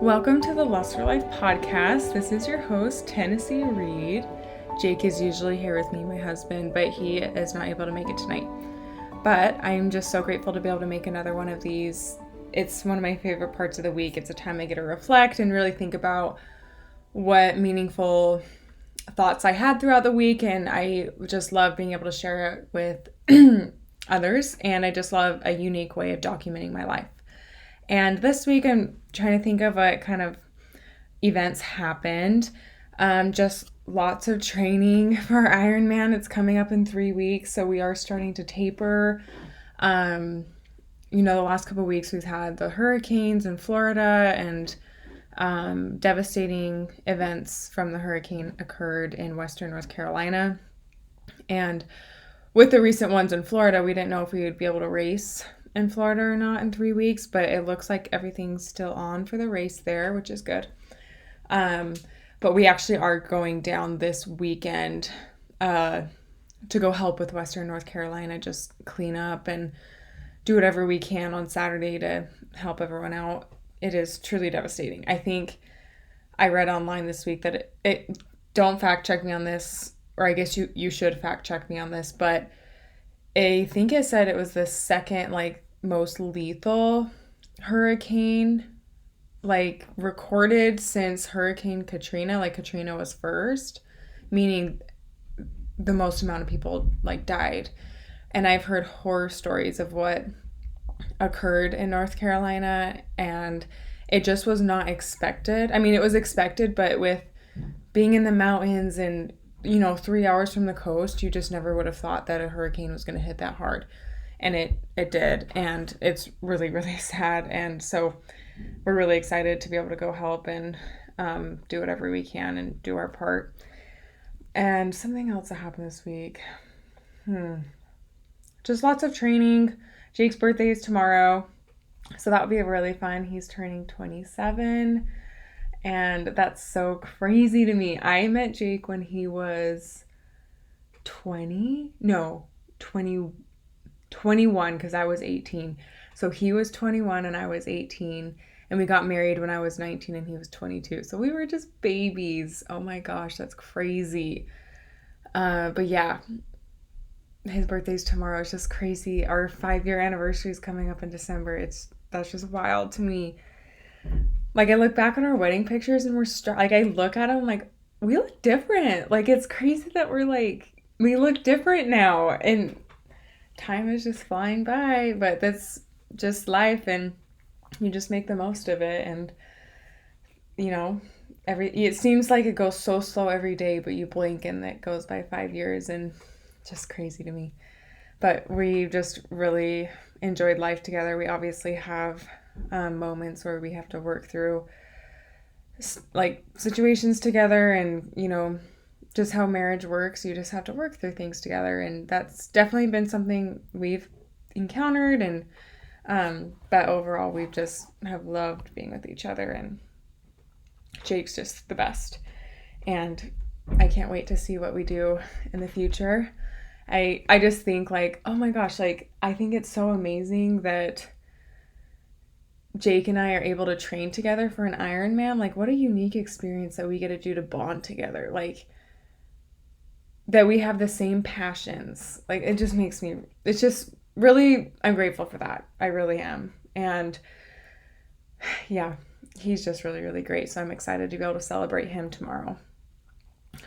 Welcome to the Lust for Life podcast. This is your host, Tennessee Reed. Jake is usually here with me, my husband, but he is not able to make it tonight. But I'm just so grateful to be able to make another one of these. It's one of my favorite parts of the week. It's a time I get to reflect and really think about what meaningful thoughts I had throughout the week, and I just love being able to share it with others, and I just love a unique way of documenting my life. And this week I'm trying to think of what kind of events happened. Just lots of training for Ironman. It's coming up in 3 weeks, so we are starting to taper. The last couple of weeks we've had the hurricanes in Florida, and devastating events from the hurricane occurred in Western North Carolina. And with the recent ones in Florida, we didn't know if we would be able to race in Florida or not in 3 weeks, but it looks like everything's still on for the race there, which is good. But we actually are going down this weekend to go help with Western North Carolina, just clean up and do whatever we can on Saturday to help everyone out. It is truly devastating. I think I read online this week that it don't fact check me on this, or I guess you should fact check me on this, but I think it said it was the second most lethal hurricane recorded since Hurricane Katrina. Katrina was first, meaning the most amount of people died. And I've heard horror stories of what occurred in North Carolina, and it just was not expected. I mean, it was expected, but with being in the mountains and 3 hours from the coast, you just never would have thought that a hurricane was going to hit that hard. And it did. And it's really, really sad. And so we're really excited to be able to go help and do whatever we can and do our part. And something else that happened this week. Just lots of training. Jake's birthday is tomorrow, so that will be really fun. He's turning 27. And that's so crazy to me. I met Jake when he was 21, because I was 18. So he was 21 and I was 18. And we got married when I was 19 and he was 22. So we were just babies. Oh my gosh, that's crazy. But yeah, his birthday's tomorrow. It's just crazy. Our 5-year anniversary is coming up in December. That's just wild to me. I look back on our wedding pictures and I look at them we look different. It's crazy that we look different now, and time is just flying by, but that's just life, and you just make the most of it. And it seems like it goes so slow every day, but you blink and it goes by 5 years, and just crazy to me. But we just really enjoyed life together. We obviously have moments where we have to work through situations together, and just how marriage works. You just have to work through things together, and that's definitely been something we've encountered. And but overall we've just have loved being with each other, and Jake's just the best, and I can't wait to see what we do in the future. I just think oh my gosh, I think it's so amazing that Jake and I are able to train together for an Ironman. What a unique experience that we get to do to bond together. That we have the same passions. It just makes me, it's just really, I'm grateful for that. I really am. And yeah, he's just really, really great. So I'm excited to be able to celebrate him tomorrow.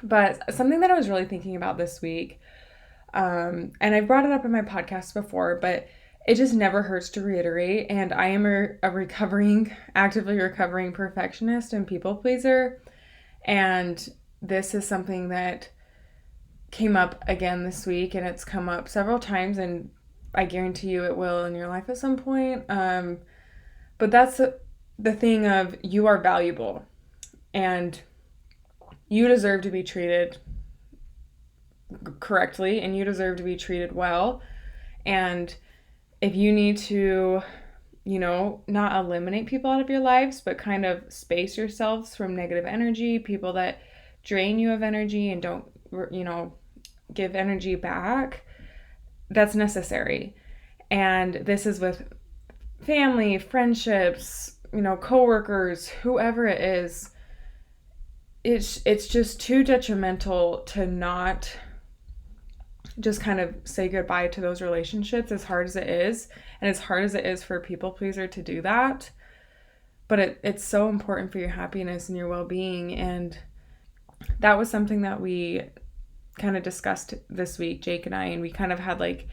But something that I was really thinking about this week, and I brought it up in my podcast before, but it just never hurts to reiterate. And I am a actively recovering perfectionist and people pleaser. And this is something that came up again this week, and it's come up several times, and I guarantee you it will in your life at some point. But that's the thing of, you are valuable, and you deserve to be treated correctly, and you deserve to be treated well. And if you need to, not eliminate people out of your lives, but kind of space yourselves from negative energy, people that drain you of energy and don't, give energy back, that's necessary. And this is with family, friendships, coworkers, whoever it is, it's just too detrimental to not just kind of say goodbye to those relationships, as hard as it is, and as hard as it is for a people pleaser to do that. But it's so important for your happiness and your well-being. And that was something that we kind of discussed this week, Jake and I, and we kind of had like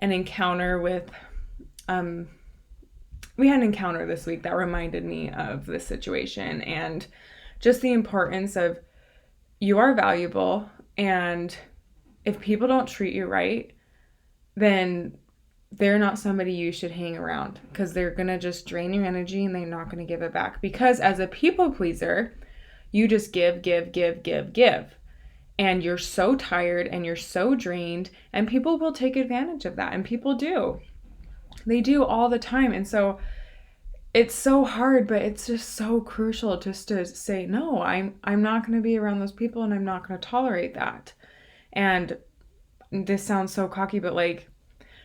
an encounter with, we had an encounter this week that reminded me of this situation and just the importance of, you are valuable, and if people don't treat you right, then they're not somebody you should hang around, because they're going to just drain your energy and they're not going to give it back. Because as a people pleaser, you just give. And you're so tired and you're so drained, and people will take advantage of that. And people do. They do all the time. And so it's so hard, but it's just so crucial just to say, no, I'm not going to be around those people, and I'm not going to tolerate that. And this sounds so cocky, but like,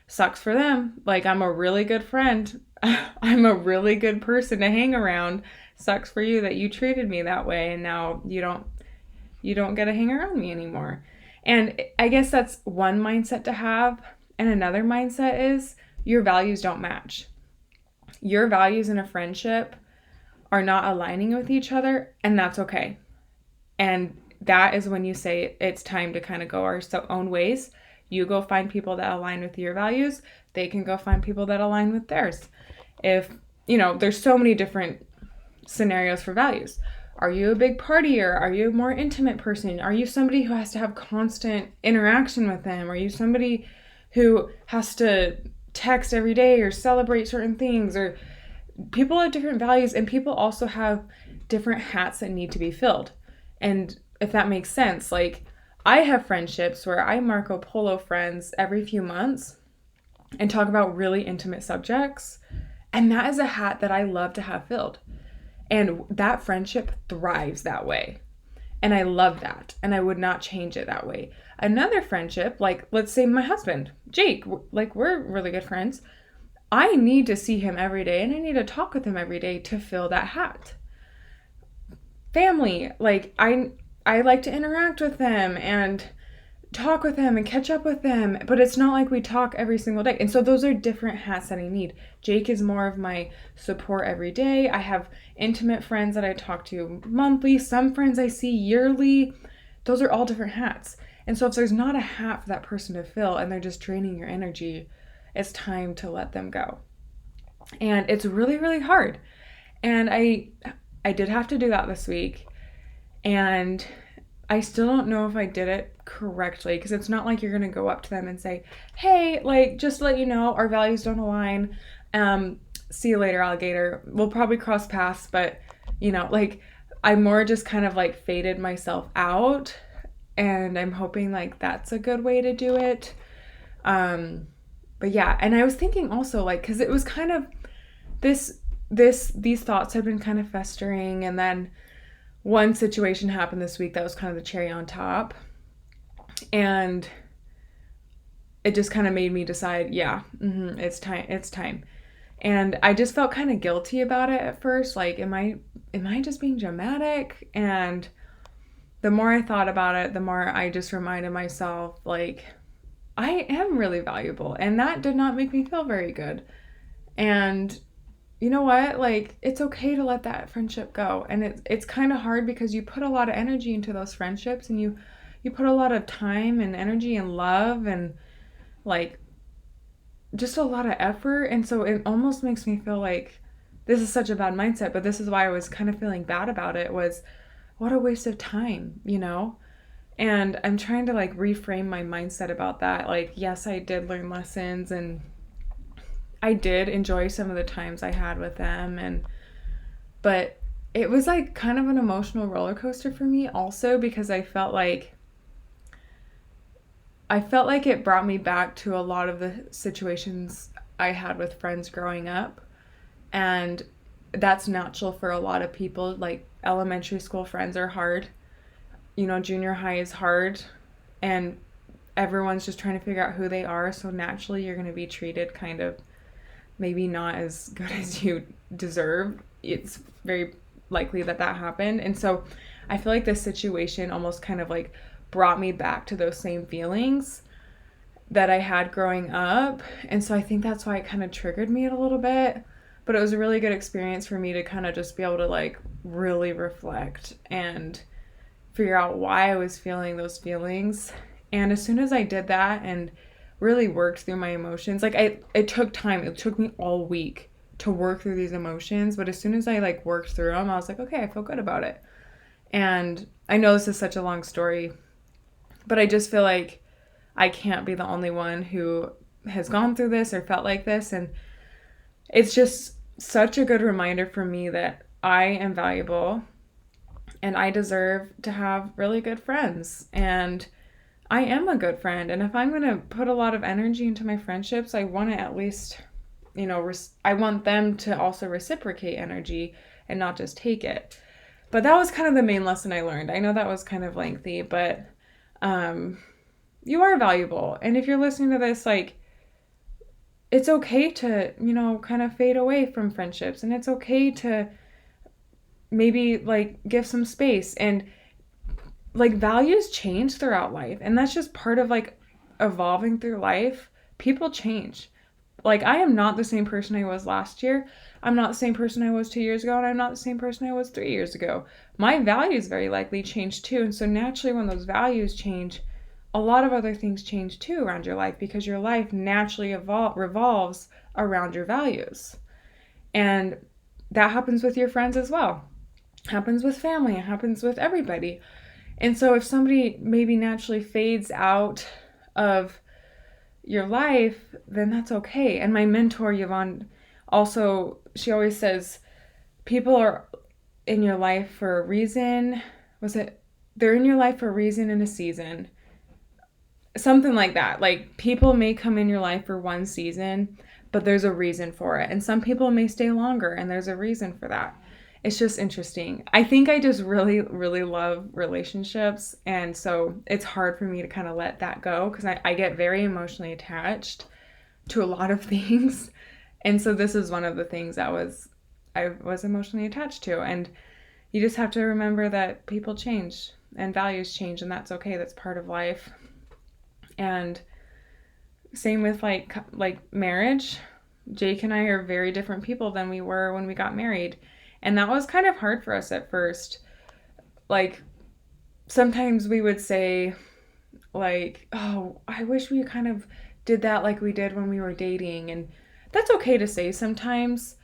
sucks for them. Like, I'm a really good friend. I'm a really good person to hang around. Sucks for you that you treated me that way, and now you don't get to hang around me anymore. And I guess that's one mindset to have. And another mindset is, your values don't match. Your values in a friendship are not aligning with each other, and that's okay. And that is when you say it's time to kind of go our own ways. You go find people that align with your values. They can go find people that align with theirs. If, there's so many different scenarios for values. Are you a big partier? Are you a more intimate person? Are you somebody who has to have constant interaction with them? Are you somebody who has to text every day or celebrate certain things? Or people have different values, and people also have different hats that need to be filled. And if that makes sense, like, I have friendships where I Marco Polo friends every few months and talk about really intimate subjects. And that is a hat that I love to have filled. And that friendship thrives that way. And I love that. And I would not change it that way. Another friendship, like, let's say my husband, Jake, like, we're really good friends. I need to see him every day, and I need to talk with him every day to fill that hat. Family, like, I like to interact with them and talk with them and catch up with them, but it's not like we talk every single day. And so those are different hats that I need. Jake is more of my support every day. I have intimate friends that I talk to monthly, some friends I see yearly. Those are all different hats. And so if there's not a hat for that person to fill and they're just draining your energy, it's time to let them go. And it's really, really hard. And I did have to do that this week. And I still don't know if I did it correctly, because it's not like you're going to go up to them and say, hey, like, just to let you know, our values don't align. See you later, alligator. We'll probably cross paths, but, like, I more just kind of like faded myself out, and I'm hoping like that's a good way to do it. But yeah, and I was thinking also, like, because it was kind of these thoughts have been kind of festering, and then one situation happened this week that was kind of the cherry on top, and it just kind of made me decide, it's time. And I just felt kind of guilty about it at first, like, am I just being dramatic? And the more I thought about it, the more I just reminded myself, like, I am really valuable, and that did not make me feel very good. And you know what? Like, it's okay to let that friendship go. And it's kind of hard, because you put a lot of energy into those friendships, and you put a lot of time and energy and love and, like, just a lot of effort. And so it almost makes me feel like this is such a bad mindset, but this is why I was kind of feeling bad about it, was what a waste of time, And I'm trying to like reframe my mindset about that. Like, yes, I did learn lessons, and I did enjoy some of the times I had with them, but it was like kind of an emotional roller coaster for me also, because I felt like it brought me back to a lot of the situations I had with friends growing up. And that's natural for a lot of people. Like, elementary school friends are hard. Junior high is hard, and everyone's just trying to figure out who they are. So naturally you're going to be treated kind of maybe not as good as you deserve it's very likely that happened. And so I feel like this situation almost kind of like brought me back to those same feelings that I had growing up. And so I think that's why it kind of triggered me a little bit. But it was a really good experience for me to kind of just be able to like really reflect and figure out why I was feeling those feelings. And as soon as I did that and really worked through my emotions, like it took time. It took me all week to work through these emotions. But as soon as I like worked through them, I was like, okay, I feel good about it. And I know this is such a long story, but I just feel like I can't be the only one who has gone through this or felt like this. And it's just such a good reminder for me that I am valuable and I deserve to have really good friends. And I am a good friend. And if I'm going to put a lot of energy into my friendships, I want to at least, I want them to also reciprocate energy and not just take it. But that was kind of the main lesson I learned. I know that was kind of lengthy, but you are valuable. And if you're listening to this, like, it's okay to, kind of fade away from friendships. And it's okay to maybe, like, give some space. And, like, values change throughout life. And that's just part of, like, evolving through life. People change. Like, I am not the same person I was last year. I'm not the same person I was 2 years ago, and I'm not the same person I was 3 years ago. My values very likely change too. And so naturally, when those values change, a lot of other things change too around your life, because your life naturally revolves around your values. And that happens with your friends as well. It happens with family. It happens with everybody. And so if somebody maybe naturally fades out of your life, then that's okay. And my mentor, Yvonne, also, she always says, people are in your life for a reason. They're in your life for a reason and a season. Something like that. Like, people may come in your life for one season, but there's a reason for it. And some people may stay longer, and there's a reason for that. It's just interesting. I think I just really, really love relationships. And so it's hard for me to kind of let that go, because I get very emotionally attached to a lot of things. And so this is one of the things I was emotionally attached to. And you just have to remember that people change and values change, and that's okay. That's part of life. And same with like marriage. Jake and I are very different people than we were when we got married. And that was kind of hard for us at first. Like, sometimes we would say, like, oh, I wish we kind of did that like we did when we were dating. And that's okay to say sometimes.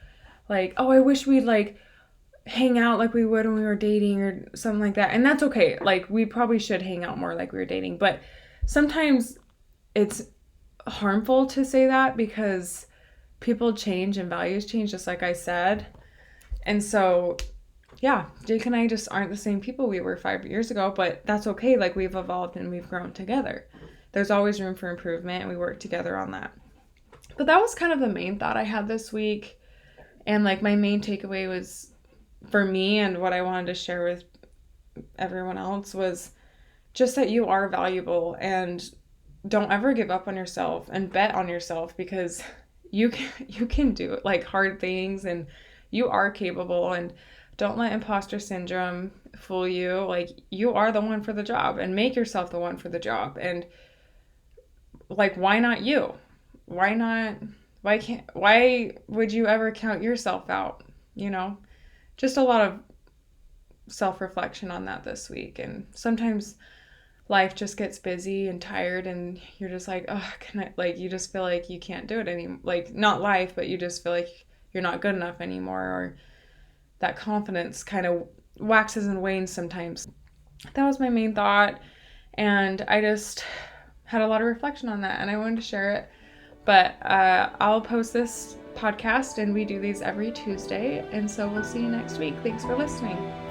Like, oh, I wish we'd, like, hang out like we would when we were dating or something like that. And that's okay. Like, we probably should hang out more like we were dating. But sometimes it's harmful to say that, because people change and values change, just like I said. And so, yeah, Jake and I just aren't the same people we were 5 years ago, but that's okay. Like, we've evolved and we've grown together. There's always room for improvement, and we work together on that. But that was kind of the main thought I had this week. And, like, my main takeaway was, for me, and what I wanted to share with everyone else, was just that you are valuable, and don't ever give up on yourself, and bet on yourself, because you can do it, like, hard things, and you are capable. And don't let imposter syndrome fool you. Like, you are the one for the job, and make yourself the one for the job. And, like, why not you? Why not? Why would you ever count yourself out? Just a lot of self-reflection on that this week. And sometimes life just gets busy and tired, and you're just like, oh, you just feel like you can't do it anymore. Like, not life, but you just feel like you're not good enough anymore, or that confidence kind of waxes and wanes sometimes. That was my main thought, and I just had a lot of reflection on that, and I wanted to share it. But I'll post this podcast, and we do these every Tuesday, and so we'll see you next week. Thanks for listening.